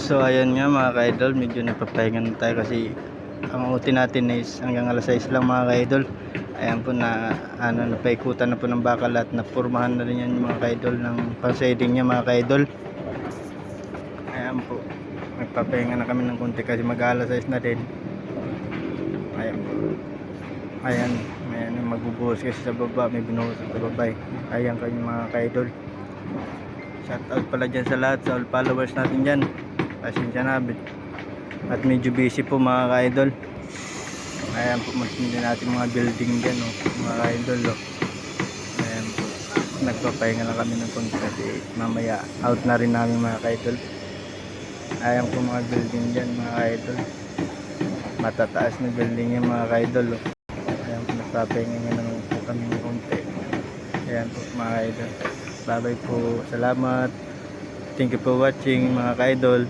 So ayan nga mga ka-idol, medyo napapahinga na tayo kasi ang uti natin is hanggang alas 6 lang mga ka-idol. Ayan po na napaikutan na po ng bakal at napurmahan na rin yan mga ka-idol ng pang-shading niya mga ka-idol. Ayan po, nagpapahinga na kami ng konti kasi mag-alas 6 na din. Ayan po. Ayan magbubuhos kasi sa baba, may binuhos sa baba. Ayan kayo mga ka-idol. Shout out pala dyan sa lahat sa all followers natin dyan. Pasensya na at medyo busy po mga ka-idol. Ayan po, magtindi natin mga building dyan mga ka-idol Ayan po, nagpapahinga na kami ng konti kasi mamaya out na rin namin mga ka-idol. Ayan po mga building dyan mga ka-idol, matataas na building yan mga ka-idol Ayan po, nagpapahinga na po kami ng konti. Ayan po mga ka-idol, bye bye po, salamat, thank you for watching mga ka-idol.